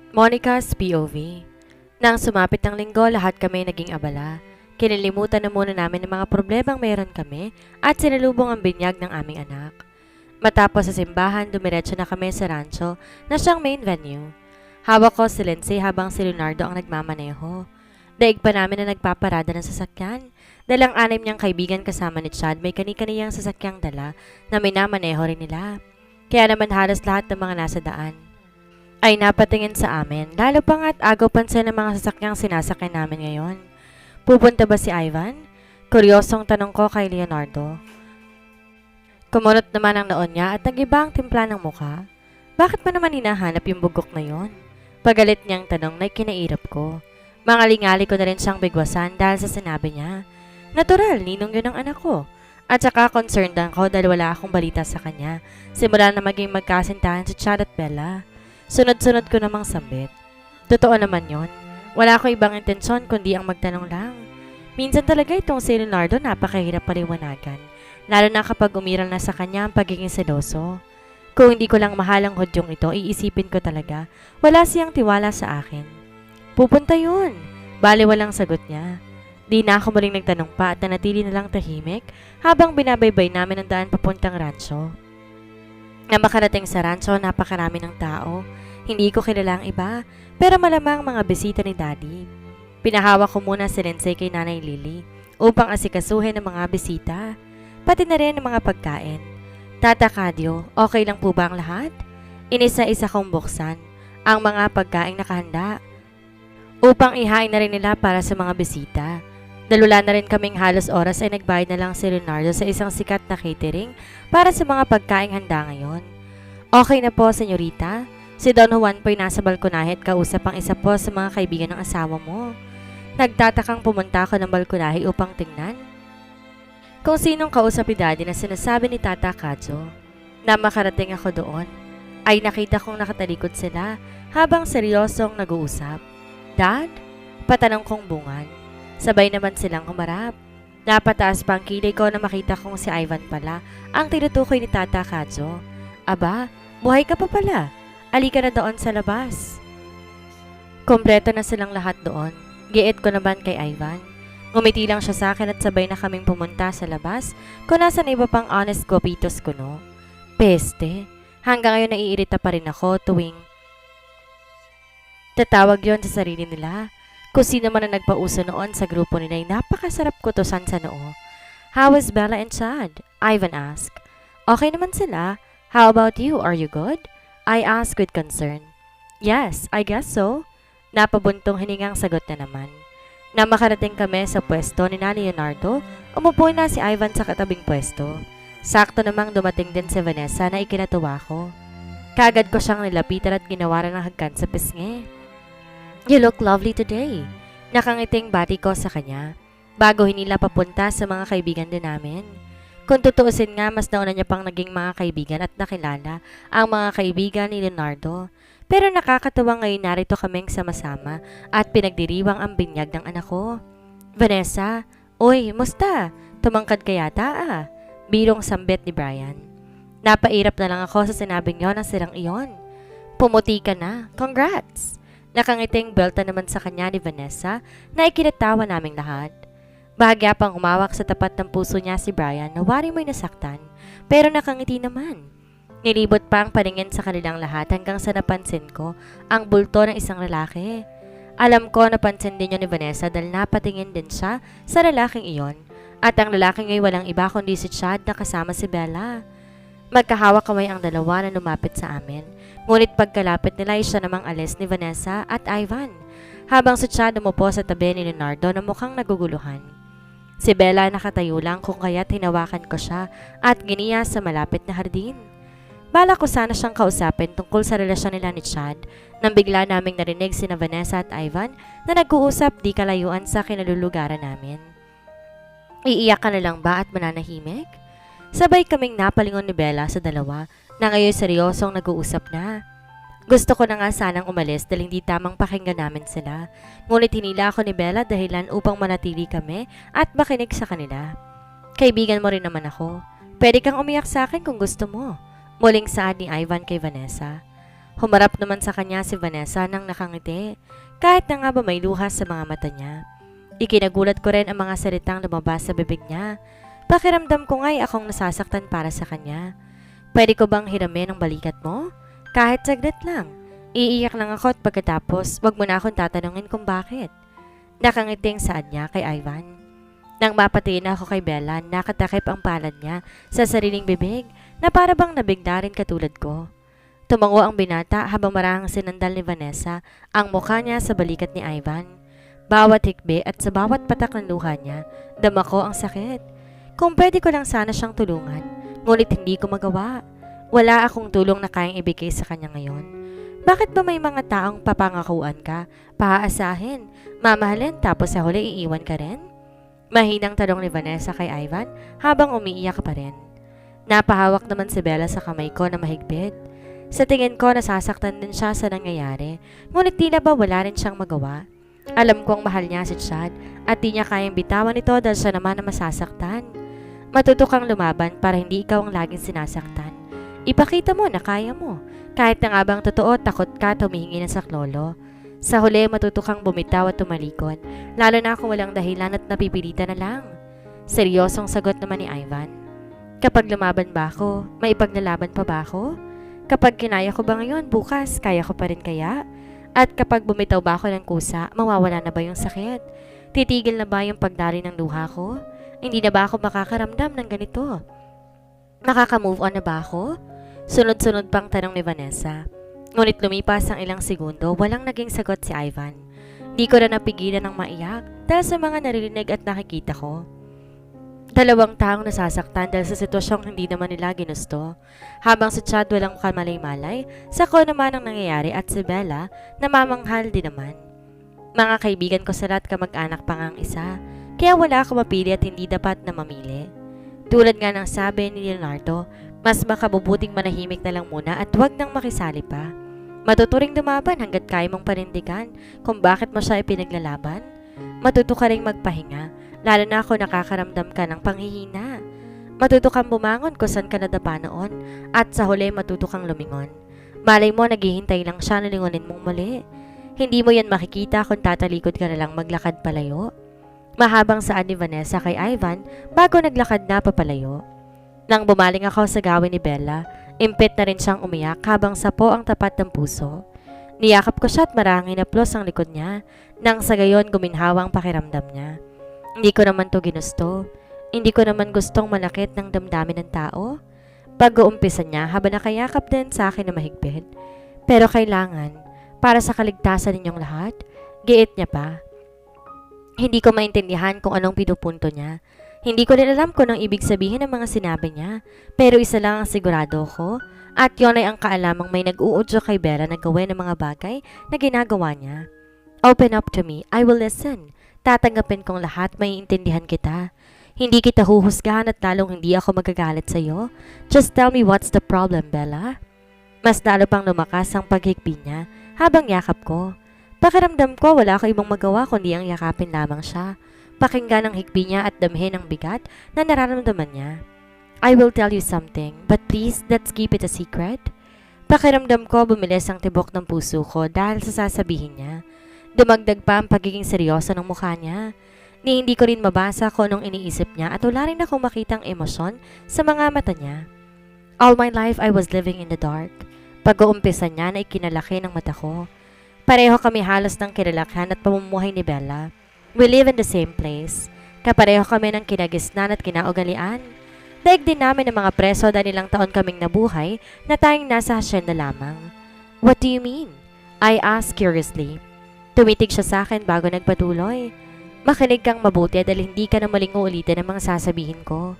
Monica's POV. Nang sumapit ng linggo, lahat kami naging abala. Kinilimutan na muna namin ang mga problemang mayroon kami at sinalubong ang binyag ng aming anak. Matapos sa simbahan, dumiretso na kami sa rancho na siyang main venue. Hawak ko si Lindsay habang si Leonardo ang nagmamaneho. Daig pa namin na nagpaparada ng sasakyan. Dalang anim niyang kaibigan kasama ni Chad may kani-kaniyang sasakyang dala na minamaneho rin nila. Kaya naman halos lahat ng mga nasa daan ay napatingin sa amin, lalo pa nga't agaw pansin ng mga sasakyang sinasakay namin ngayon. Pupunta ba si Ivan? Kuryosong tanong ko kay Leonardo. Kumunot naman ang noon niya at nag-iba ang timpla ng mukha. Bakit mo naman hinahanap yung bugok na yon? Pagalit niyang tanong na kinairap ko. Mangalingali ko na rin siyang bigwasan dahil sa sinabi niya. Natural, ninong yun ang anak ko. At saka concerned ako dahil wala akong balita sa kanya. Simula na maging magkasintahan si Chad at Bella. Sunod-sunod ko namang sambit. Totoo naman yon. Wala akong ibang intensyon kundi ang magtanong lang. Minsan talaga itong si Leonardo napakahirap paliwanagan. Lalo na kapag umiral na sa kanya ang pagiging seloso. Kung hindi ko lang mahal ang hudyong ito, iisipin ko talaga, wala siyang tiwala sa akin. Pupunta yun. Bale walang sagot niya. Di na ako muling nagtanong pa at nanatili na lang tahimik habang binabaybay namin ang daan papuntang rancho. Na makarating sa rancho, napakarami ng tao. Hindi ko kilala ang iba, pero malamang mga bisita ni Daddy. Pinahawak ko muna si Lindsay kay Nanay Lily upang asikasuhin ang mga bisita, pati na rin ang mga pagkain. Tata Kadyo, okay lang po ba ang lahat? Inisa-isa kong buksan ang mga pagkaing nakahanda upang ihain na rin nila para sa mga bisita. Dalula na rin kaming halos oras ay nagbayad na lang si Leonardo sa isang sikat na catering para sa mga pagkaing handa ngayon. Okay na po, senyorita. Si Don Juan po'y nasa balkonahe at kausap ang isa po sa mga kaibigan ng asawa mo. Nagtatakang pumunta ako ng balkonahe upang tingnan kung sinong kausap ni Daddy na sinasabi ni Tata Kadyo. Na makarating ako doon, ay nakita kong nakatalikod sila habang seryosong nag-uusap. Dad? Patanong kong bungan. Sabay naman silang humarap. Napataas pa ang kilay ko na makita kong si Ivan pala ang tinutukoy ni Tata Kadyo. Aba, buhay ka pa pala. Alika na doon sa labas. Kompleto na silang lahat doon. Giit ko naman kay Ivan. Ngumiti lang siya sa akin at sabay na kaming pumunta sa labas kung nasa na iba pang honest guapitos ko, no? Peste. Hanggang ngayon naiirita pa rin ako tuwing tatawag yon sa sarili nila. Kung sino man ang nagpauso noon sa grupo nila ay napakasarap kutusan sa noo. How is Bella and Chad? Ivan asked. Okay naman sila. How about you? Are you good? I asked with concern. Yes, I guess so. Napabuntong hiningang sagot na naman. Na makarating kami sa pwesto ni Leonardo, umupo na si Ivan sa katabing pwesto. Sakto namang dumating din si Vanessa na ikinatuwa ko. Kagad ko siyang nilapitan at ginawaran ng hagkan sa pisngi. You look lovely today. Nakangiting bati ko sa kanya bago hinila papunta sa mga kaibigan din namin. Kung tutuusin nga, mas nauna niya pang naging mga kaibigan at nakilala ang mga kaibigan ni Leonardo. Pero nakakatuwa ngayon narito kaming sama-sama at pinagdiriwang ang binyag ng anak ko. Vanessa, oy, musta? Tumangkad ka yata ah. Birong sambit ni Brian. Napairap na lang ako sa sinabing yon ng silang iyon. Pumuti ka na, congrats! Nakangiting belta naman sa kanya ni Vanessa na ikinatawa naming lahat. Bahagya pang umawak sa tapat ng puso niya si Brian na wari mo'y nasaktan, pero nakangiti naman. Nilibot pa ang paningin sa kanilang lahat hanggang sa napansin ko ang bulto ng isang lalaki. Alam ko napansin din yun ni Vanessa dahil napatingin din siya sa lalaking iyon. At ang lalaking ay walang iba kundi si Chad na kasama si Bella. Magkahawak kamay ang dalawa na lumapit sa amin. Ngunit pagkalapit nila ay siya namang alis ni Vanessa at Ivan. Habang si Chad umupo sa tabi ni Leonardo na mukhang naguguluhan. Si Bella nakatayo lang kung kaya't hinawakan ko siya at giniya sa malapit na hardin. Bala ko sana siyang kausapin tungkol sa relasyon nila ni Chad nang bigla naming narinig sina Vanessa at Ivan na nag-uusap di kalayuan sa kinalulugaran namin. Iiyak ka na lang ba at mananahimik? Sabay kaming napalingon ni Bella sa dalawa na ngayon seryosong nag-uusap na. Gusto ko na nga sanang umalis dahil hindi tamang pakinggan namin sila. Ngunit hinila ako ni Bella dahilan upang manatili kami at makinig sa kanila. Kaibigan mo rin naman ako. Pwede kang umiyak sa akin kung gusto mo. Muling saad ni Ivan kay Vanessa. Humarap naman sa kanya si Vanessa nang nakangiti, kahit na nga ba may luha sa mga mata niya. Ikinagulat ko rin ang mga salitang lumabas sa bibig niya. Pakiramdam ko nga'y akong nasasaktan para sa kanya. Pwede ko bang hiramin ang balikat mo? Kahit saglit lang. Iiyak lang ako at pagkatapos, wag mo na akong tatanungin kung bakit. Nakangiting saad niya kay Ivan. Nang mapatiin ako kay Bella, nakatakip ang palad niya sa sariling bibig na para bang nabigla rin katulad ko. Tumango ang binata habang marahang sinandal ni Vanessa ang mukha niya sa balikat ni Ivan. Bawat hikbi at sa bawat patak ng luha niya, dama ko ang sakit. Kung pwede ko lang sana siyang tulungan, ngunit hindi ko magawa. Wala akong tulong na kayang ibigay sa kanya ngayon. Bakit ba may mga taong papangakuan ka, paaasahin, mamahalin tapos sa huli iiwan ka rin? Mahinang tanong ni Vanessa kay Ivan habang umiiyak pa rin. Napahawak naman si Bella sa kamay ko na mahigpit. Sa tingin ko nasasaktan din siya sa nangyayari, ngunit di na ba wala rin siyang magawa? Alam kong mahal niya si Chad at di niya kayang bitawan ito dahil siya naman na masasaktan. Matuto kang lumaban para hindi ikaw ang laging sinasaktan. Ipakita mo na kaya mo. Kahit na nga bang totoo, takot ka tumihingi ng saklolo. Sa huli, matuto kang bumitaw at tumalikod, lalo na kung walang dahilan at napipilitan na lang. Seryosong sagot naman ni Ivan. Kapag lumaban ba ako, may ipaglalaban pa ba ako? Kapag kinaya ko ba ngayon, bukas, kaya ko pa rin kaya? At kapag bumitaw ba ako ng kusa, mawawala na ba yung sakit? Titigil na ba yung pagdari ng luha ko? Hindi na ba ako makakaramdam ng ganito? Nakaka-move on na ba ako? Sunod-sunod pang tanong ni Vanessa. Ngunit lumipas ang ilang segundo, walang naging sagot si Ivan. Di ko na napigilan ng maiyak dahil sa mga naririnig at nakikita ko. Dalawang taong nasasaktan dahil sa sitwasyong hindi naman nila ginusto. Habang si Chad walang kamalay-malay, sa ko naman ang nangyayari at si Bella namamanghal din naman. Mga kaibigan ko sa lahat kamag-anak pa ngang isa, kaya wala ako mapili at hindi dapat na mamili. Tulad nga ng sabi ni Leonardo, mas makabubuting manahimik na lang muna at huwag nang makisali pa. Matuturing dumaban hanggat kaya mong panindigan kung bakit mo siya ipinaglalaban. Matuto ka ring magpahinga, lalo na ako nakakaramdam ka ng panghihina. Matuto kang bumangon kung saan ka nadapa noon at sa huli matuto kang lumingon. Malay mo naghihintay lang siya na lingonin mong muli. Hindi mo yan makikita kung tatalikod ka na lang maglakad palayo. Mahabang saan ni Vanessa kay Ivan bago naglakad na papalayo. Nang bumaling ako sa gawin ni Bella, impit na rin siyang umiyak habang sapo ang tapat ng puso. Niyakap ko siya at marang hinaplos ang likod niya nang sa gayon guminhawa ang pakiramdam niya. Hindi ko naman to ginusto. Hindi ko naman gustong manakit ng damdamin ng tao. Pag-uumpisa niya habang nakayakap din sa akin na mahigpit. Pero kailangan, para sa kaligtasan ninyong lahat, giit niya pa. Hindi ko maintindihan kung anong pinupunto niya. Hindi ko rin alam kung anong ibig sabihin ng mga sinabi niya. Pero isa lang ang sigurado ko. At yon ay ang kaalamang may nag-uudyo kay Bella na gawin ng mga bagay na ginagawa niya. Open up to me. I will listen. Tatanggapin kong lahat, maiintindihan kita. Hindi kita huhusgahan at lalong hindi ako magagalit sa iyo. Just tell me what's the problem, Bella? Mas lalo pang lumakas ang paghigpi niya habang yakap ko. Pakiramdam ko wala ko ibang magawa kundi ang yakapin lamang siya. Pakinggan ang higpi niya at damhin ang bigat na nararamdaman niya. I will tell you something, but please let's keep it a secret. Pakiramdam ko bumilis ang tibok ng puso ko dahil sa sasabihin niya. Dumagdag pa ang pagiging seryoso ng mukha niya. Ni hindi ko rin mabasa kung anong iniisip niya at wala rin akong makitang emosyon sa mga mata niya. All my life I was living in the dark. Pag-uumpisa niya na ikinalaki ng mata ko. Pareho kami halos ng kinalakhan at pamumuhay ni Bella. We live in the same place. Kapareho kami ng kinagisnan at kinaugalian. Daig din namin ng mga preso dahil ilang taon kaming nabuhay na tayong nasa hasyenda lamang. What do you mean? I asked curiously. Tumitig siya sa akin bago nagpatuloy. Makinig kang mabuti dahil hindi ka na maling uulitin ang mga sasabihin ko.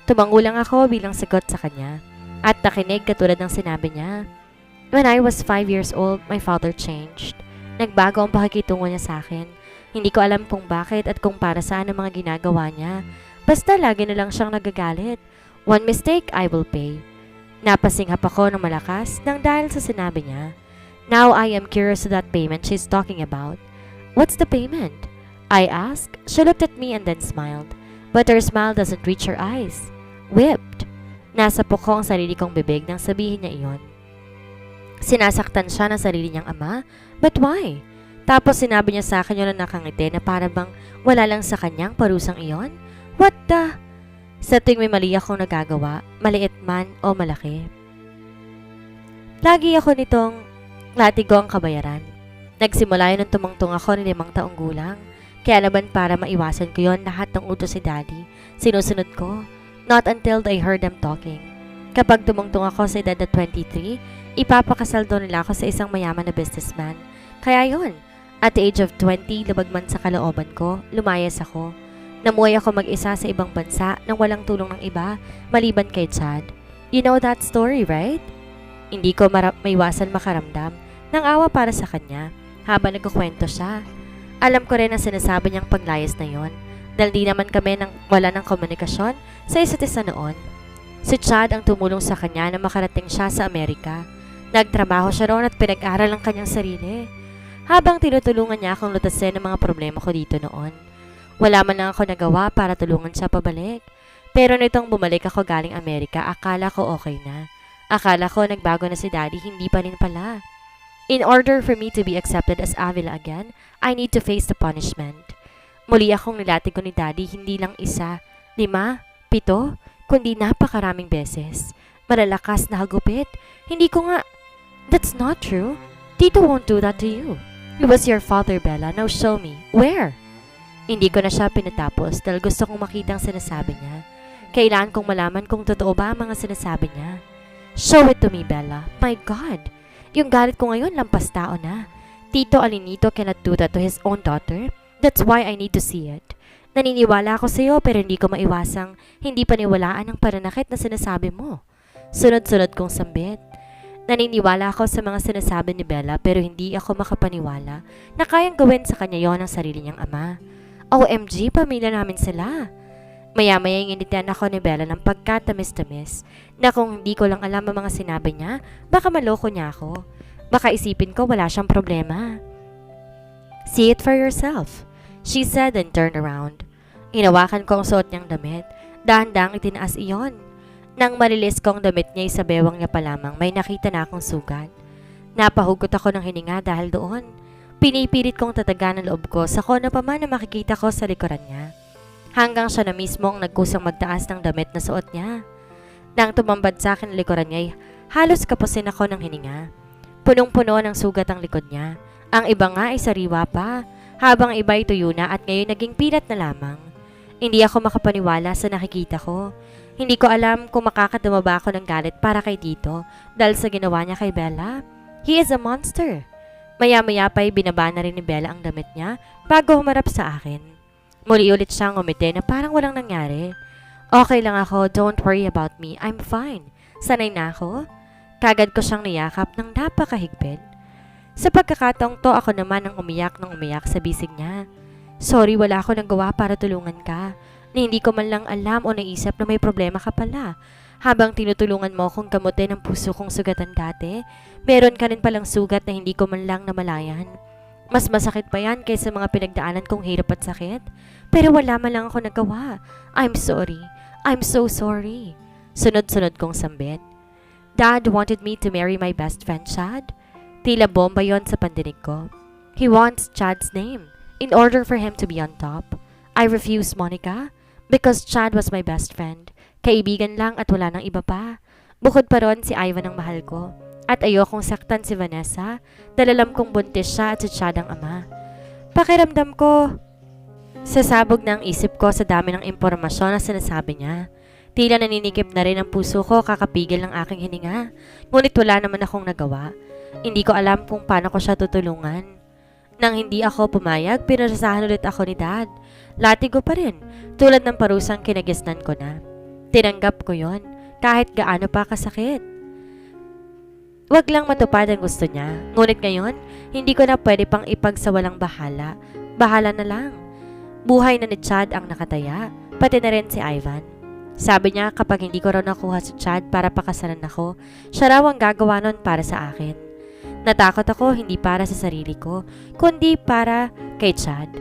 Tumango lang ako bilang sagot sa kanya. At nakinig katulad ng sinabi niya. When I was 5 years old, my father changed. Nagbago ang pakikitungo niya sa akin. Hindi ko alam kung bakit at kung para saan ang mga ginagawa niya. Basta lagi na lang siyang nagagalit. One mistake, I will pay. Napasinghap ako ng malakas nang dahil sa sinabi niya. Now I am curious to that payment she's talking about. What's the payment? I asked. She looked at me and then smiled. But her smile doesn't reach her eyes. Whipped. Nasapok ko ang sarili kong bibig nang sabihin niya iyon. Sinasaktan siya ng sarili niyang ama? But why? Tapos sinabi niya sa akin yun na nakangiti na para bang wala lang sa kanyang parusang iyon? What the? Sa tuwing may mali akong nagagawa, maliit man o malaki. Lagi ako nitong latigo ang kabayaran. Nagsimula yun nung tumungtong ako ng 5 taong gulang. Kaya naman para maiwasan ko yon lahat ng utos si Daddy, sinusunod ko. Not until I heard them talking. Kapag tumungtong ako sa edad na 23, ipapakasal daw nila ako sa isang mayaman na businessman. Kaya yon, at the age of 20, labag man sa kalooban ko, lumayas ako. Namuhay ako mag-isa sa ibang bansa nang walang tulong ng iba, maliban kay Chad. You know that story, right? Hindi ko maiwasan makaramdam ng awa para sa kanya habang nagkukwento siya. Alam ko rin ang sinasabi niyang paglayas na yon dahil di naman kami wala ng komunikasyon sa isa't isa noon. Si Chad ang tumulong sa kanya na makarating siya sa Amerika. Nagtrabaho siya roon at pinag-aral ang kanyang sarili. Habang tinutulungan niya akong lutasin ang mga problema ko dito noon. Wala man lang ako nagawa para tulungan siya pabalik. Pero nitong bumalik ako galing Amerika, akala ko okay na. Akala ko nagbago na si Daddy, hindi pa rin pala. In order for me to be accepted as Avila again, I need to face the punishment. Muli akong nilatig ko ni Daddy hindi lang 1, 5, 7, kundi napakaraming beses. Malalakas na hagupit. Hindi ko nga... That's not true. Tito won't do that to you. He was your father, Bella. Now show me. Where? Hindi ko na siya pinatapos dahil gusto kong makita ang sinasabi niya. Kailangan kong malaman kung totoo ba ang mga sinasabi niya. Show it to me, Bella. My God! Yung galit ko ngayon lampas tao na. Tito Alinito cannot do that to his own daughter. That's why I need to see it. Naniniwala ako sa iyo pero hindi ko maiwasang hindi paniwalaan ang pananakit na sinasabi mo. Sunod-sunod kong sambit. Naniniwala ako sa mga sinasabi ni Bella pero hindi ako makapaniwala na kayang gawin sa kanya yon ang sarili niyang ama. OMG, pamilya namin sila. Maya-maya inginitian ako ni Bella ng pagkatamis-tamis na kung hindi ko lang alam ang mga sinabi niya, baka maloko niya ako. Baka isipin ko wala siyang problema. See it for yourself, she said and turned around. Hinawakan ko ang suot niyang damit. Dahan-dahang itinaas iyon. Nang malilis ko ang damit niya sa bewang niya pa lamang, may nakita na akong sugat. Napahugot ako ng hininga dahil doon. Pinipilit kong tatagan ang loob ko sa kona pa man na makikita ko sa likuran niya. Hanggang siya na mismo ang nagkusang magtaas ng damit na suot niya. Nang tumambad sa akin ang likuran niya, halos kapusin ako ng hininga. Punong-puno ng sugat ang likod niya. Ang iba nga ay sariwa pa, habang iba ay tuyo na at ngayon naging pilat na lamang. Hindi ako makapaniwala sa nakikita ko. Hindi ko alam kung makakadama ba ako ng galit para kay Tito dahil sa ginawa niya kay Bella. He is a monster. Maya-maya pa'y binaba na rin ni Bella ang damit niya bago humarap sa akin. Muli ulit siyang umiti na parang walang nangyari. Okay lang ako, don't worry about me, I'm fine. Sanay na ako. Kagad ko siyang niyakap ng napakahigpit. Sa pagkakataong to, ako naman ang umiyak ng umiyak sa bisig niya. Sorry, wala ako nagawa para tulungan ka. Na hindi ko man lang alam o naisip na may problema ka pala. Habang tinutulungan mo akong gamutin ang puso kong sugatan dati, meron ka rin palang sugat na hindi ko man lang namalayan. Mas masakit pa yan kaysa mga pinagdaanan kong hirap at sakit. Pero wala man lang ako nagawa. I'm sorry. I'm so sorry. Sunod-sunod kong sambit. Dad wanted me to marry my best friend, Chad. Tila bomba yon sa pandinig ko. He wants Chad's name in order for him to be on top. I refused, Monica, because Chad was my best friend. Kaibigan lang at wala nang iba pa. Bukod pa ron si Ivan ang mahal ko. At ayokong saktan si Vanessa dahil alam kong buntis siya at si Chad ang ama. Pakiramdam ko, sasabog na ang isip ko sa dami ng impormasyon na sinasabi niya. Tila naninikip na rin ang puso ko kakapigil ng aking hininga. Ngunit wala naman akong nagawa. Hindi ko alam kung paano ko siya tutulungan. Nang hindi ako pumayag, pinasasahan ulit ako ni Dad. Latigo pa rin, tulad ng parusang kinagisnan ko na. Tinanggap ko yon, kahit gaano pa kasakit. Wag lang matupad ang gusto niya. Ngunit ngayon, hindi ko na pwede pang ipagsawalang bahala. Bahala na lang. Buhay na ni Chad ang nakataya, pati na rin si Ivan. Sabi niya kapag hindi ko raw nakuha si Chad para pakasalan ako, siya raw ang gagawa nun para sa akin. Natakot ako hindi para sa sarili ko, kundi para kay Chad.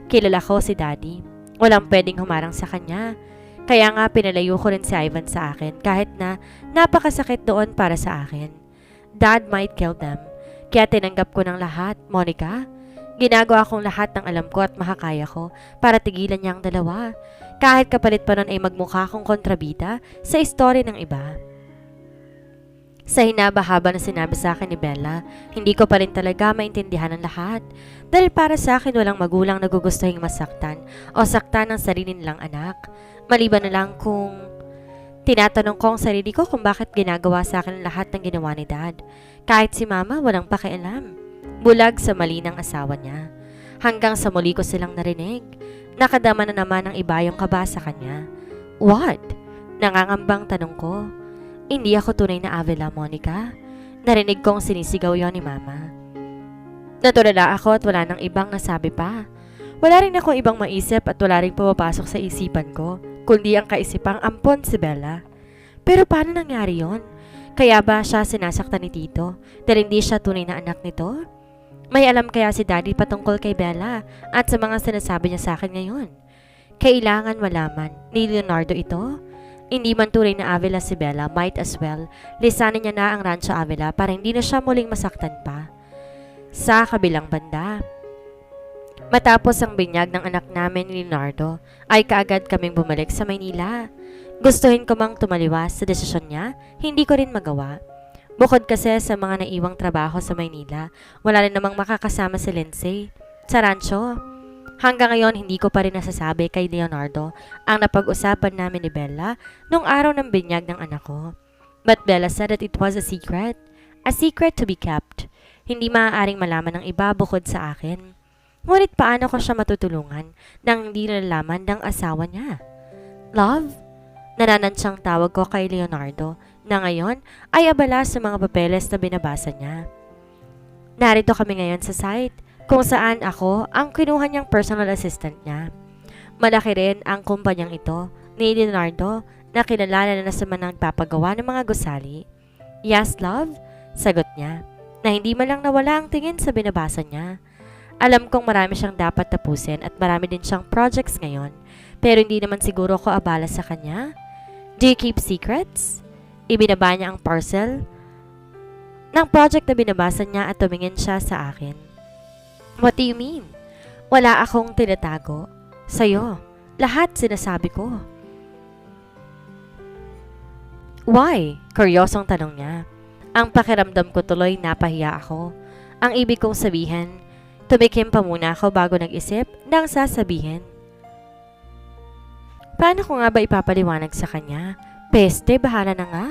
Kilala ko si Daddy. Walang pwedeng humarang sa kanya. Kaya nga pinalayo ko rin si Ivan sa akin kahit na napakasakit doon para sa akin. Dad might kill them. Kaya tinanggap ko ng lahat, Monica. Ginagawa kong lahat ng alam ko at makakaya ko para tigilan niya ang dalawa. Kahit kapalit pa nun ay magmukha akong kontrabida sa istorya ng iba. Sa hinaba-haba na sinabi sa akin ni Bella, hindi ko pa rin talaga maintindihan ang lahat. Dahil para sa akin walang magulang na gugustuhin masaktan o saktan ng sarili nilang anak. Maliban na lang kung tinatanong ko ang sarili ko kung bakit ginagawa sa akin lahat ng ginawa ni Dad. Kahit si Mama walang pakialam. Bulag sa mali ng asawa niya. Hanggang sa muli ko silang narinig. Nakadama na naman ng iba yung kaba sa kanya. What? Nangangambang tanong ko. Hindi ako tunay na Avila, Monica. Narinig kong sinisigaw yon ni Mama. Natulala ako at wala nang ibang nasabi pa. Wala rin akong ibang maisip at wala rin pumapasok sa isipan ko, kundi ang kaisipang ampon si Bella. Pero paano nangyari yon? Kaya ba siya sinasaktan ni Tito dahil hindi siya tunay na anak nito? May alam kaya si Daddy patungkol kay Bella at sa mga sinasabi niya sa akin ngayon? Kailangan malaman ni Leonardo ito. Hindi man tunay na Avila si Bella, might as well lisanin niya na ang Rancho Avila para hindi na siya muling masaktan pa. Sa kabilang banda, matapos ang binyag ng anak namin ni Leonardo, ay kaagad kaming bumalik sa Maynila. Gustuhin ko mang tumaliwas sa desisyon niya, hindi ko rin magawa. Bukod kasi sa mga naiwang trabaho sa Maynila, wala rin namang makakasama si Lindsay sa rancho. Hanggang ngayon, hindi ko pa rin nasasabi kay Leonardo ang napag-usapan namin ni Bella nung araw ng binyag ng anak ko. But Bella said that it was a secret to be kept. Hindi maaaring malaman ng iba bukod sa akin. Ngunit paano ko siya matutulungan nang hindi nalalaman ng asawa niya? Love? Nananansyang tawag ko kay Leonardo na ngayon ay abala sa mga papeles na binabasa niya. Narito kami ngayon sa site kung saan ako ang kinuha niyang personal assistant niya. Malaki rin ang kumpanyang ito ni Leonardo na kilala na sa mga nagpapagawa ng mga gusali. Yes, love? Sagot niya na hindi man lang nawala ang tingin sa binabasa niya. Alam kong marami siyang dapat tapusin at marami din siyang projects ngayon, pero hindi naman siguro ko abala sa kanya. Do you keep secrets? Ibinaba niya ang parcel ng project na binabasa niya at tumingin siya sa akin. What do you mean? Wala akong tinatago. Sa'yo, lahat sinasabi ko. Why? Kuryosong tanong niya. Ang pakiramdam ko tuloy napahiya ako. Ang ibig kong sabihin, tumikim pa muna ako bago nag-isip ng sasabihin. Paano ko nga ba ipapaliwanag sa kanya? Peste, bahala na nga.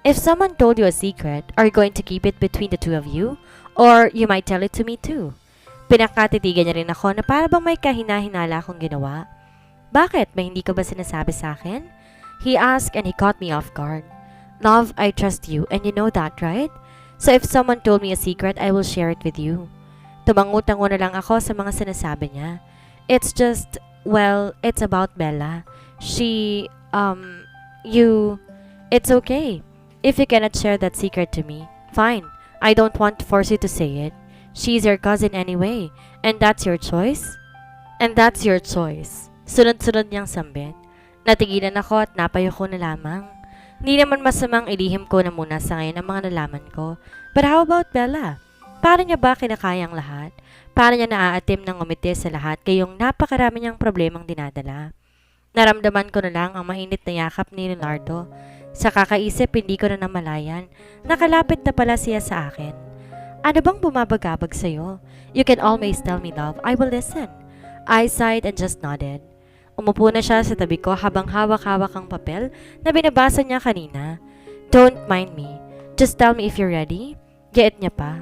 If someone told you a secret, are you going to keep it between the two of you? Or you might tell it to me too. Pinakatitigan niya rin ako na para bang may kahina-hinala akong ginawa. Bakit? May hindi ka ba sinasabi sa akin? He asked and he caught me off guard. Love, I trust you and you know that, right? So if someone told me a secret, I will share it with you. Tumangutango na lang ako sa mga sinasabi niya. It's just, well, it's about Bella. It's okay. If you cannot share that secret to me, fine. I don't want to force you to say it. She's your cousin anyway, and that's your choice? And that's your choice. Sunod-sunod niyang sambit. Natigilan ako at napayoko na lamang. Hindi naman masamang ilihim ko na muna sa ngayon ang mga nalaman ko. But how about Bella? Paano niya ba kinakayang lahat? Paano niya naaatim ng umiti sa lahat kayong napakarami niyang problemang dinadala? Naramdaman ko na lang ang mainit na yakap ni Leonardo. Sa kakaisip, hindi ko na namalayan. Nakalapit na pala siya sa akin. Ano bang bumabagabag sa'yo? You can always tell me, love. I will listen. I sighed and just nodded. Umupo na siya sa tabi ko habang hawak-hawak ang papel na binabasa niya kanina. Don't mind me. Just tell me if you're ready. Get niya pa.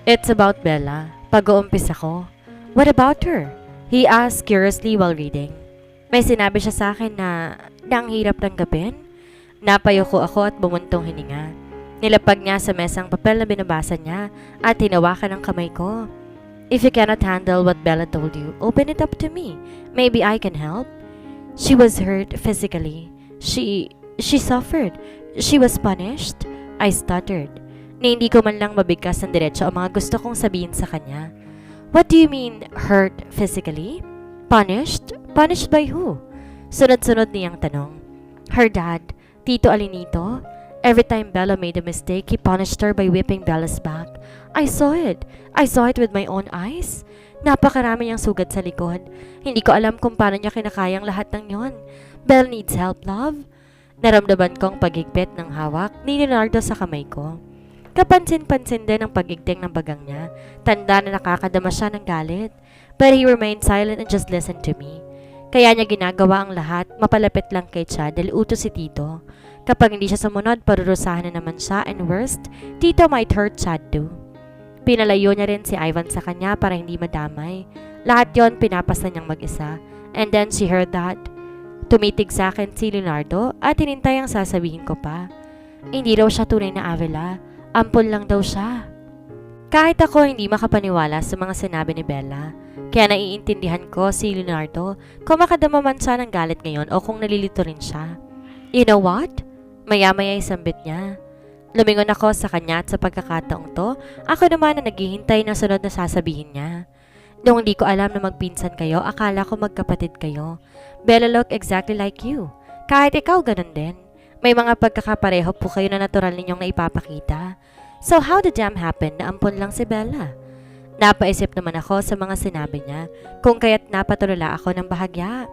It's about Bella. Pag-uumpis ako. What about her? He asked curiously while reading. May sinabi siya sa akin na ang hirap tanggapin. Napayoko ako at bumuntong hininga. Nilapag niya sa mesang papel na binabasa niya at hinawakan ang kamay ko. If you cannot handle what Bella told you, open it up to me. Maybe I can help. She was hurt physically. She suffered. She was punished. I stuttered. Na hindi ko man lang mabigkas ng diretso ang mga gusto kong sabihin sa kanya. What do you mean, hurt physically? Punished? Punished by who? Sunod-sunod niyang tanong. Her dad, Tito Alinito, Every time Bella made a mistake, he punished her by whipping Bella's back. I saw it. I saw it with my own eyes. Napakarami niyang sugat sa likod. Hindi ko alam kung paano niya kinakayang lahat ng yon. Bella needs help, love. Naramdaman kong paghigpit ng hawak ni Leonardo sa kamay ko. Kapansin-pansin din ang pagigting ng bagang niya. Tanda na nakakadama siya ng galit. But he remained silent and just listened to me. Kaya niya ginagawa ang lahat, mapalapit lang kay Chad dahil utos si Tito. Kapag hindi siya sumunod, parurusahan na naman siya, and worst, Tito might hurt Chad too. Pinalayo niya rin si Ivan sa kanya para hindi madamay. Lahat yon pinapasa niyang mag-isa. And then she heard that. Tumitig sa akin si Leonardo at hinintay ang sasabihin ko pa. Hindi raw siya tunay na Avila. Ampon lang daw siya. Kahit ako hindi makapaniwala sa mga sinabi ni Bella. Kaya naiintindihan ko si Leonardo kung makadama man siya ng galit ngayon o kung nalilito rin siya. You know what? Maya-maya isambit niya. Lumingon ako sa kanya at sa pagkakataong to, ako naman na naghihintay ng sunod na sasabihin niya. Nung hindi ko alam na magpinsan kayo, akala ko magkapatid kayo. Bella look exactly like you. Kahit ikaw ganun din. May mga pagkakapareho po kayo na natural ninyong naipapakita. So how did damn happen na ampon lang si Bella? Napaisip naman ako sa mga sinabi niya, kung kaya't napatulala ako ng bahagya.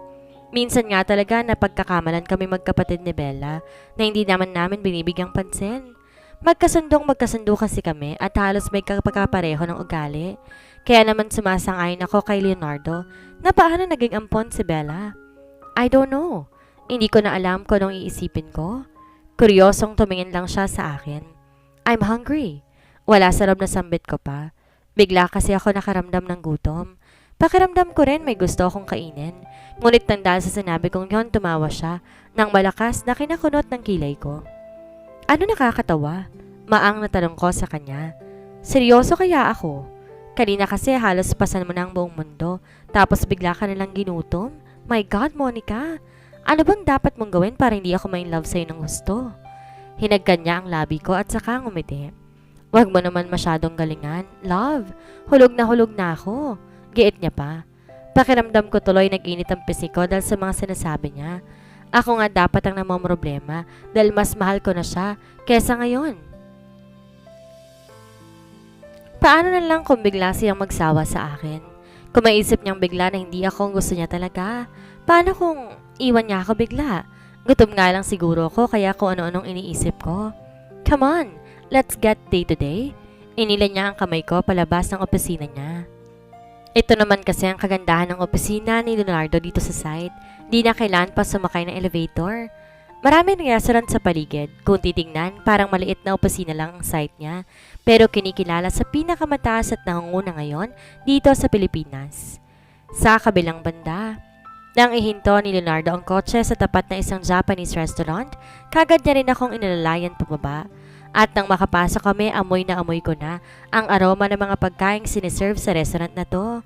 Minsan nga talaga na pagkakamalan kami magkapatid ni Bella na hindi naman namin binibigyang pansin. Magkasundo kasi kami at halos may pagkakapareho ng ugali. Kaya naman sumasang-ayon ako kay Leonardo na paano naging ampon si Bella. I don't know. Hindi ko na alam kung anong iisipin ko. Kuryosong tumingin lang siya sa akin. I'm hungry. Wala sa loob na sambit ko pa. Bigla kasi ako nakaramdam ng gutom. Pakiramdam ko rin may gusto akong kainin. Ngunit nang dahil sa sinabi kong yon, tumawa siya nang malakas na kinakunot ng kilay ko. Ano nakakatawa? Maang natanong ko sa kanya. Seryoso kaya ako? Kanina kasi halos pasan mo na ang buong mundo, tapos bigla ka nalang ginutom? My God, Monica! Ano bang dapat mong gawin para hindi ako ma-inlove sa'yo ng gusto? Hinagkan niya ang labi ko at saka ngumiti. Huwag mo naman masyadong galingan. Love, hulog na ako. Giit niya pa. Pakiramdam ko tuloy nag-init ang pisi ko dahil sa mga sinasabi niya. Ako nga dapat ang namomroblema dahil mas mahal ko na siya kesa ngayon. Paano na lang kung bigla siyang magsawa sa akin? Kung maisip niyang bigla na hindi ako gusto niya talaga, paano kung iwan niya ako bigla? Gutom nga lang siguro ko kaya kung ano-anong iniisip ko. Come on, let's get day to day. Inila niya ang kamay ko palabas ng opisina niya. Ito naman kasi ang kagandahan ng opisina ni Leonardo dito sa site. Di na kailangan pa sumakay ng elevator. Maraming restaurant sa paligid. Kung titingnan, parang maliit na opisina lang ang site niya. Pero kinikilala sa pinakamataas at nangunguna ngayon dito sa Pilipinas. Sa kabilang banda, nang ihinto ni Leonardo ang kotse sa tapat na isang Japanese restaurant, kagad niya rin akong inalalayan pababa. At nang makapasok kami, amoy na amoy ko na ang aroma ng mga pagkaing siniserve sa restaurant na to.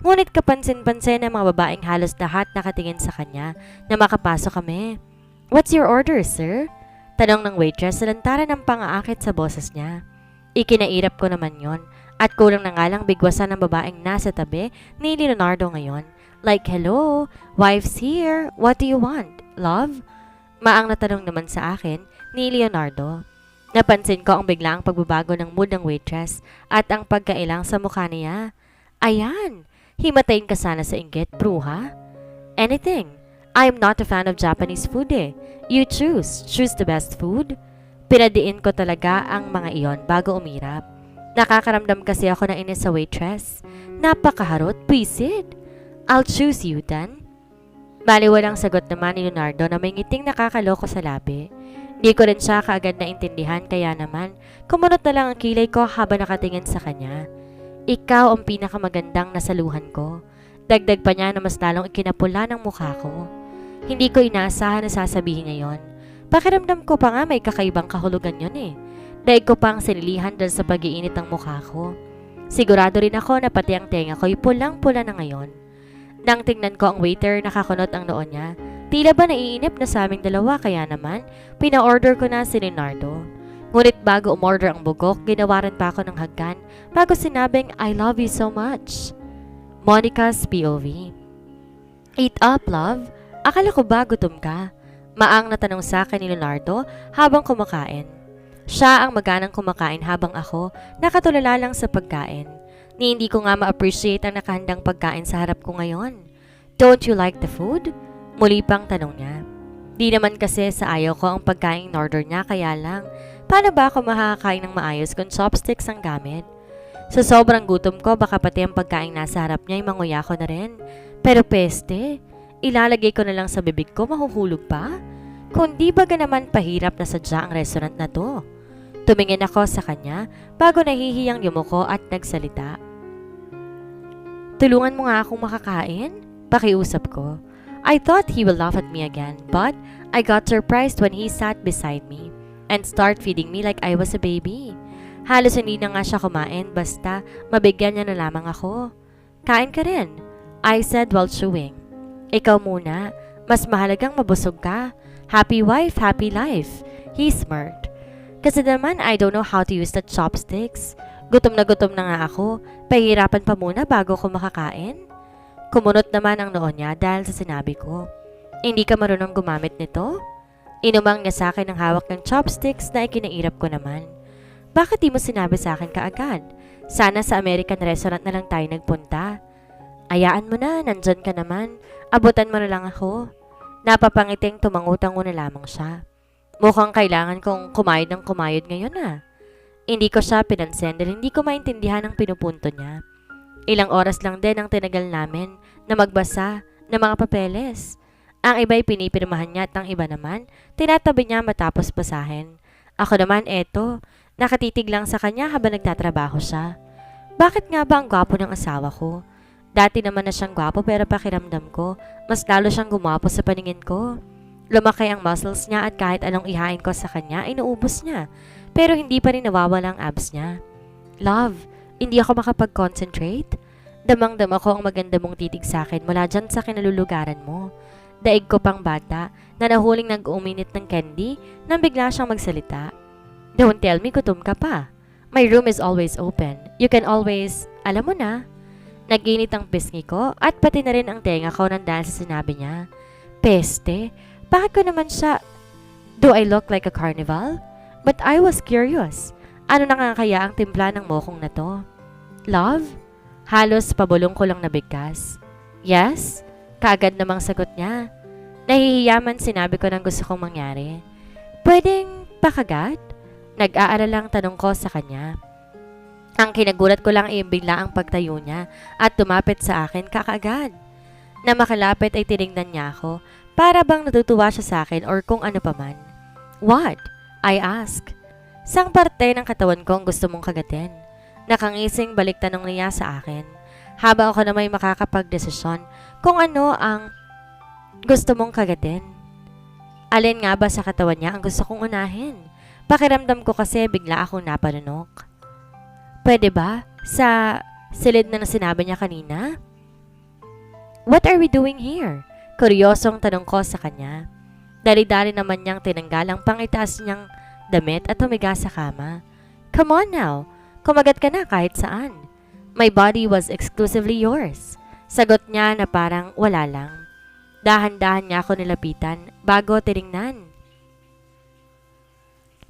Ngunit kapansin-pansin ng mga babaeng halos lahat nakatingin sa kanya na makapasok kami. What's your order, sir? Tanong ng waitress sa lantaran ng pang-aakit sa boses niya. Ikinairap ko naman yon at kulang na nga lang bigwasan ng babaeng nasa tabi ni Leonardo ngayon. Like, hello, wife's here, what do you want, love? Maang natanong naman sa akin ni Leonardo. Napansin ko ang biglaang pagbabago ng mood ng waitress at ang pagkailang sa mukha niya. Ayan, himatayin ka sana sa inggit, bruha. Anything. I'm not a fan of Japanese food eh. You choose the best food. Pinadiin ko talaga ang mga iyon bago umirap. Nakakaramdam kasi ako ng inis sa waitress. Napakaharot, pisit. I'll choose you then. Baliwalang sagot naman ni Leonardo na may ngiting nakakaloko sa labi. Di ko rin siya kaagad na intindihan kaya naman kumunot na lang ang kilay ko habang nakatingin sa kanya. Ikaw ang pinakamagandang nasaluhan ko. Dagdag pa niya na mas lalong ikinapula ng mukha ko. Hindi ko inaasahan na sasabihin niya yon. Pakiramdam ko pa nga may kakaibang kahulugan yon eh. Daig ko pang sinilihan dahil sa pag-iinit ng mukha ko. Sigurado rin ako na pati ang tenga ko'y pulang-pula na ngayon. Nang tingnan ko ang waiter, nakakunot ang noon niya. Tila ba naiinip na sa aming dalawa kaya naman, pina-order ko na si Leonardo. Ngunit bago umorder ang bugok, ginawaran pa ako ng haggan bago sinabing I love you so much. Monica's POV. Eat up, love. Akala ko ba gutom ka? Maang na tanong sa akin ni Leonardo habang kumakain. Siya ang maganang kumakain habang ako nakatulala lang sa pagkain. Ni hindi ko nga ma-appreciate ang nakahandang pagkain sa harap ko ngayon. Don't you like the food? Muli pang tanong niya. Di naman kasi sa ayaw ko ang pagkain in-order niya, kaya lang, paano ba ako makakakain ng maayos kung chopsticks ang gamit? Sa sobrang gutom ko, baka pati ang pagkain nasa harap niya ay manguya ko na rin. Pero peste, ilalagay ko na lang sa bibig ko, mahuhulog pa? Kung di baga naman pahirap na sadya ang restaurant na to. Tumingin ako sa kanya bago nahihiyang yumuko at nagsalita. Tulungan mo nga akong makakain? Pakiusap ko. I thought he will laugh at me again, but I got surprised when he sat beside me and started feeding me like I was a baby. Halos hindi na nga siya kumain, basta mabigyan niya na lamang ako. Kain ka rin, I said while chewing. Ikaw muna, mas mahalagang mabusog ka. Happy wife, happy life. He smirked. Kasi naman I don't know how to use the chopsticks. Gutom na nga ako, pahirapan pa muna bago ako makakain. Kumunot naman ang noon niya dahil sa sinabi ko. Hindi ka marunong gumamit nito? Inumang niya sa akin ang hawak ng chopsticks na ikinairap ko naman. Bakit di mo sinabi sa akin kaagad? Sana sa American restaurant na lang tayo nagpunta. Ayaan mo na, nandyan ka naman. Abutan mo na lang ako. Napapangiting tumangutang na lamang siya. Mukhang kailangan kong kumayod ng kumayod ngayon ah. Hindi ko siya pinansin dahil hindi ko maintindihan ang pinupunto niya. Ilang oras lang din ang tinagal namin na magbasa ng mga papeles. Ang iba'y pinipirmahan niya at ang iba naman, tinatabi niya matapos basahin. Ako naman eto, nakatitig lang sa kanya habang nagtatrabaho siya. Bakit nga ba ang gwapo ng asawa ko? Dati naman na siyang gwapo pero pakiramdam ko, mas lalo siyang gumapo sa paningin ko. Lumaki ang muscles niya at kahit anong ihain ko sa kanya, inuubos niya. Pero hindi pa rin nawawala ang abs niya. Love, hindi ako makapag-concentrate. Damang-dama ko ang maganda mong titig sa akin mula dyan sa kinalulugaran mo. Daig ko pang bata na nahuling nag-uminit ng candy nang bigla siyang magsalita. Don't tell me gutom ka pa. My room is always open. You can always, alam mo na. Naginit ang pisngi ko at pati na rin ang tenga ko nang dahil sa sinabi niya. Peste, bakit ko naman siya... Do I look like a carnival? But I was curious. Ano na nga kaya ang timpla ng mokong na to? Love? Halos pabulong ko lang nabigkas. Yes? Kaagad namang sagot niya. Nahihiyaman sinabi ko ng gusto kong mangyari. Pwedeng pakagat? Nag-aaralang tanong ko sa kanya. Ang kinagulat ko lang ay bigla ang pagtayo niya at tumapit sa akin kakaagad. Na makalapit ay tinignan niya ako para bang natutuwa siya sa akin or kung ano paman. What? I asked. Sang parte ng katawan ko ang gusto mong kagatin? Nakangising balik tanong niya sa akin. Haba ako na may makakapagdesisyon kung ano ang gusto mong kagatin. Alin nga ba sa katawan niya ang gusto kong unahin? Pakiramdam ko kasi bigla akong napanunok. Pwede ba? Sa silid na sinabi niya kanina? What are we doing here? Kuryosong tanong ko sa kanya. Dali-dali naman niyang tinanggal ang pangitaas niyang damit at humiga sa kama. Come on now, kumagat ka na kahit saan. My body was exclusively yours. Sagot niya na parang wala lang. Dahan-dahan niya ako nilapitan bago tiningnan.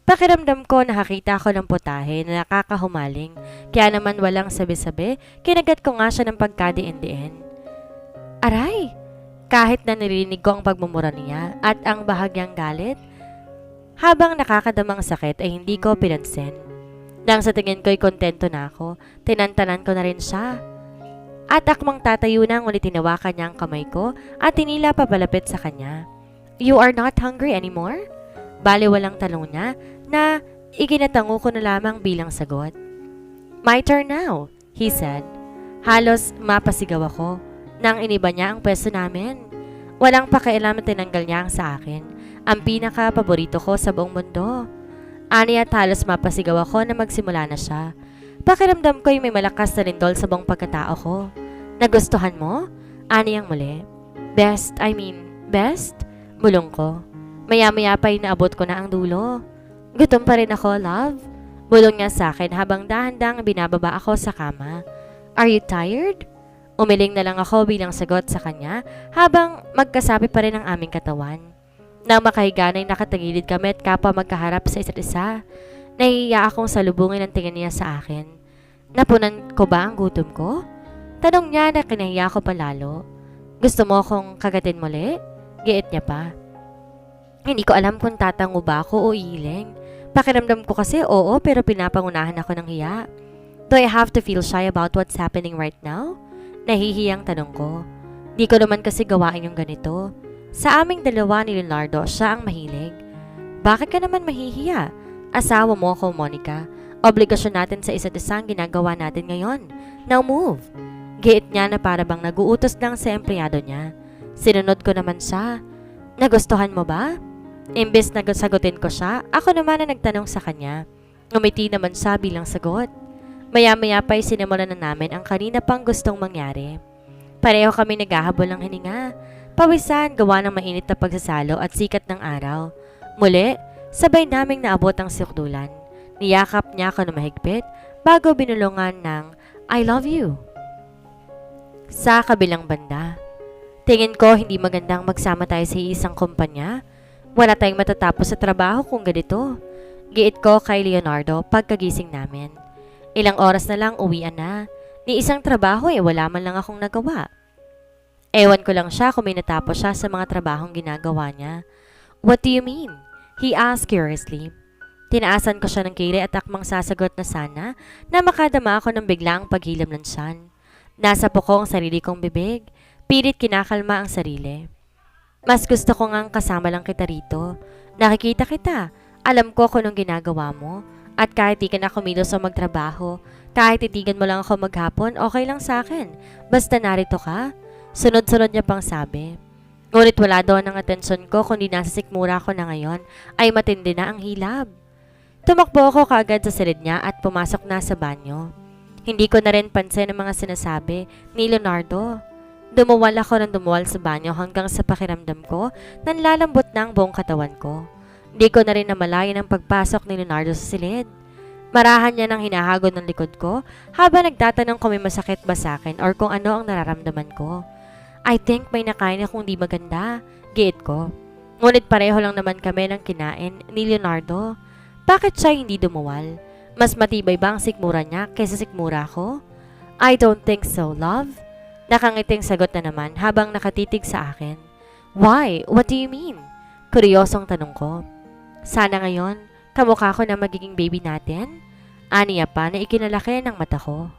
Pakiramdam ko nakakita ko ng putahe na nakakahumaling, kaya naman walang sabi-sabi, kinagat ko nga siya ng pagkadiin-diin. Aray! Kahit na narinig ko ang pagmumura niya at ang bahagyang galit, habang nakakadamang sakit ay hindi ko pinansin. Nang sa tingin ko'y kontento na ako, tinantanan ko na rin siya. At akmang tatayo na ngunit tinawakan niya ang kamay ko at tinila papalapit sa kanya. You are not hungry anymore? Baliwalang tanong niya na ikinatango ko na lamang bilang sagot. My turn now, he said. Halos mapasigaw ako nang iniba niya ang pwesto namin. Walang pakialam na tinanggal niya ang sa akin, ang pinaka-paborito ko sa buong mundo. Ani at halos mapasigaw ako na magsimula na siya. Pakiramdam ko'y may malakas na lindol sa buong pagkatao ko. Nagustuhan mo? Ani ang muli. Best? Bulong ko. Maya-maya pa'y naabot ko na ang dulo. Gutom pa rin ako, love. Bulong niya sa akin habang dahan-dahang binababa ako sa kama. Are you tired? Umiling na lang ako bilang sagot sa kanya habang magkasabi pa rin ang aming katawan. Nang makahiga na'y nakatagilid kami at kapwa magkaharap sa isa't isa. Nahihiya akong salubungin ang tingin niya sa akin. Napunan ko ba ang gutom ko? Tanong niya na kinahiya ko palalo. Gusto mo akong kagatin muli? Giit niya pa. Hindi ko alam kung tatango ba ako o iiling. Pakiramdam ko kasi oo pero pinapangunahan ako ng hiya. Do I have to feel shy about what's happening right now? Nahihiyang tanong ko. Di ko naman kasi gawain yung ganito. Sa aming dalawa ni Leonardo, siya ang mahilig. Bakit ka naman mahihiya? Asawa mo ako, Monica. Obligasyon natin sa isa't isang ginagawa natin ngayon. Now move. Giit niya na para bang naguutos lang sa empleyado niya. Sinunod ko naman siya. Nagustuhan mo ba? Imbes na sagutin ko siya, ako naman na nagtanong sa kanya. Ngumiti naman siya bilang sagot. Maya-maya pa'y sinimulan na namin ang kanina pang gustong mangyari. Pareho kami naghahabol ng hininga. Pawisan, gawa ng mainit na pagsasalo at sikat ng araw. Muli, sabay naming naabot ang sukdulan. Niyakap niya ako na mahigpit bago binulungan ng I love you. Sa kabilang banda, tingin ko hindi magandang magsama tayo sa isang kumpanya. Wala tayong matatapos sa trabaho kung ganito. Giit ko kay Leonardo pagkagising namin. Ilang oras na lang uwian na. Ni isang trabaho wala man lang akong nagawa. Ewan ko lang siya kung may natapos siya sa mga trabahong ginagawa niya. What do you mean? He asked curiously. Tinaasan ko siya ng kilay at akmang sasagot na sana na makadama ako ng biglaang paghilom ng tiyan. Nasa puko ang sarili kong bibig. Pilit kinakalma ang sarili. Mas gusto ko ngang kasama lang kita rito. Nakikita kita. Alam ko kung anong ginagawa mo. At kahit di ka na kumilos o magtrabaho, kahit titigan mo lang ako maghapon, okay lang sa akin. Basta narito ka. Sunod-sunod niya pang sabi. Ngunit wala doon ang atensyon ko kundi nasa sikmura ko na ngayon ay matindi na ang hilab. Tumakbo ako kaagad sa silid niya at pumasok na sa banyo. Hindi ko na rin pansin ang mga sinasabi ni Leonardo. Dumuwal ako ng dumuwal sa banyo hanggang sa pakiramdam ko nanlalambot na ang buong katawan ko. Hindi ko na rin namalayan ang pagpasok ni Leonardo sa silid. Marahan niya ng hinahagod ng likod ko habang nagtatanong kung may masakit ba sa akin or kung ano ang nararamdaman ko. I think may nakain akong di maganda, giit ko. Ngunit pareho lang naman kami ng kinain ni Leonardo. Bakit siya hindi dumuwal? Mas matibay ba ang sikmura niya kaysa sikmura ko? I don't think so, love. Nakangiting sagot na naman habang nakatitig sa akin. Why? What do you mean? Kuryosong tanong ko. Sana ngayon, kamukha ko na magiging baby natin? Aniya pa na ikinalaki ng mata ko.